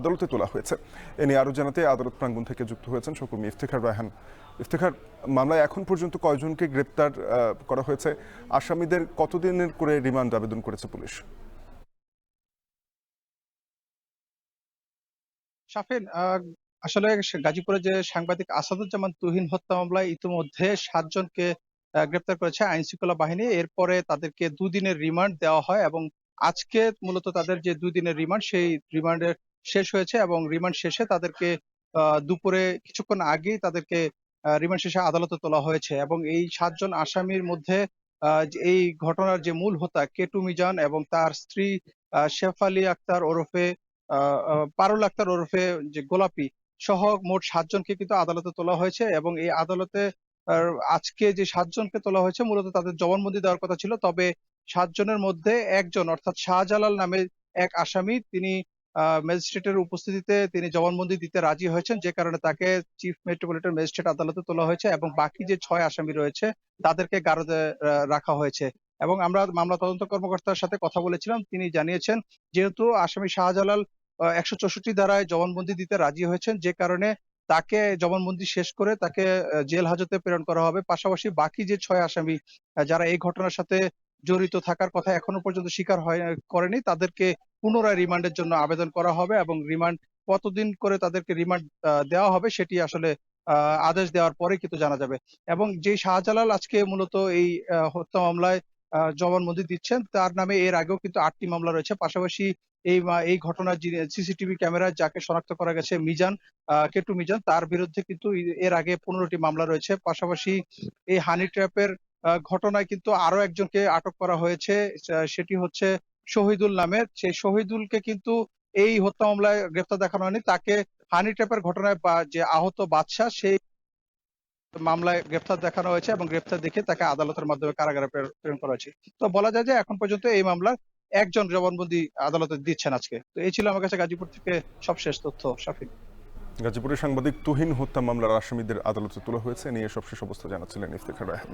আদালতে তোলা হয়েছে। এ নিয়ে আরো জানাতে আদালত প্রাঙ্গণ থেকে যুক্ত হয়েছেন সহকর্মী ইফতেখার রায়হান। ইফতেখার, মামলায় এখন পর্যন্ত কয়জনকে গ্রেপ্তার করা হয়েছে? আসামিদের কতদিনের করে রিমান্ড আবেদন করেছে পুলিশ? শাফিন, আসলে গাজীপুরে যে সাংবাদিক আসাদুজ্জামান তুহিন হত্যা মামলায় ইতিমধ্যে 7 জনকে গ্রেপ্তার করেছে আইন শৃঙ্খলা বাহিনী। এরপরে তাদেরকে দুদিনের রিমান্ড দেওয়া হয় এবং আজকে মূলত তাদের যে 2 দিনের রিমান্ড, সেই রিমান্ডের শেষ হয়েছে এবং রিমান্ড শেষে তাদেরকে দুপুরে কিছুক্ষণ আগেই তাদেরকে রিমান্ড শেষে আদালতে তোলা হয়েছে এবং এই 7 জন আসামির মধ্যে যে এই ঘটনার যে মূল হোতা কেটু মিজান এবং তার স্ত্রী শেফালী আক্তার ওরফে পারুল আক্তার ওরফে যে গোলাপি সহ মোট 7 জনকে কিন্তু আদালতে তোলা হয়েছে এবং এই আদালতে আহ, আজকে যে 7 জনকে তোলা হয়েছে মূলত তাদের জবানবন্দি দেওয়ার কথা ছিল। তবে 7 জনের মধ্যে একজন অর্থাৎ শাহজালাল নামে এক আসামি, তিনি ম্যাজিস্ট্রেটের উপস্থিতিতে তিনি জবানবন্দি দিতে রাজি হয়েছেন, যে কারণে তাকে চিফ মেট্রোপলিটন ম্যাজিস্ট্রেট আদালতে তোলা হয়েছে এবং বাকি যে 6 আসামি রয়েছে তাদেরকে গারদে রাখা হয়েছে। এবং আমরা মামলা তদন্ত কর্মকর্তার সাথে কথা বলেছিলাম, তিনি জানিয়েছেন যেহেতু আসামি শাহজালাল 164 ধারায় জবানবন্দি দিতে রাজি হয়েছেন, যে কারণে তাকে জবানবন্দি শেষ করে তাকে জেল হাজতে প্রেরণ করা হবে। পাশাপাশি বাকি যে 6 আসামি যারা এই ঘটনার সাথে জড়িত থাকার কথা এখনো পর্যন্ত স্বীকার করেনি, তাদেরকে পুনরায় রিমান্ডের জন্য আবেদন করা হবে এবং রিমান্ড কতদিন করে তাদেরকে রিমান্ড দেওয়া হবে সেটি আসলে আদেশ দেওয়ার পরে কিন্তু জানা যাবে। এবং যে শাহজালাল আজকে মূলত এই হত্যা মামলায় জবানবন্দি দিচ্ছেন, তার নামে এর আগেও কিন্তু 8টি মামলা রয়েছে। পাশাপাশি এই ঘটনার যিনি সিসিটিভি ক্যামেরায় যাকে শনাক্ত করা গেছে মিজান, কেটু মিজান, তার বিরুদ্ধে কিন্তু এর আগে 15টি মামলা রয়েছে। পাশাপাশি এই হানি ট্র্যাপের ঘটনায় কিন্তু আরো একজনকে আটক করা হয়েছে, সেটি হচ্ছে শহীদুল নামের। সেই শহীদুলকে কিন্তু এই হত্যা মামলায় গ্রেফতার দেখানো হয়নি, তাকে হানি ট্র্যাপের ঘটনায় বা যে আহত বাদশা সেই মামলায় গ্রেফতার দেখানো হয়েছে এবং গ্রেফতার দেখিয়ে তাকে আদালতের মাধ্যমে কারাগারে প্রেরণ করা হয়েছে। তো বলা যায় যে এখন পর্যন্ত এই মামলার একজন জবানবন্দি আদালতে দিচ্ছেন আজকে। তো এই ছিল আমার কাছে গাজীপুর থেকে সবশেষ তথ্য, শাফিক। গাজীপুরের সাংবাদিক তুহিন হত্যা মামলার আসামিদের আদালতে তোলা হয়েছে, এ নিয়ে সবশেষ অবস্থা জানাচ্ছিলেন ইফতেখার রায়হান।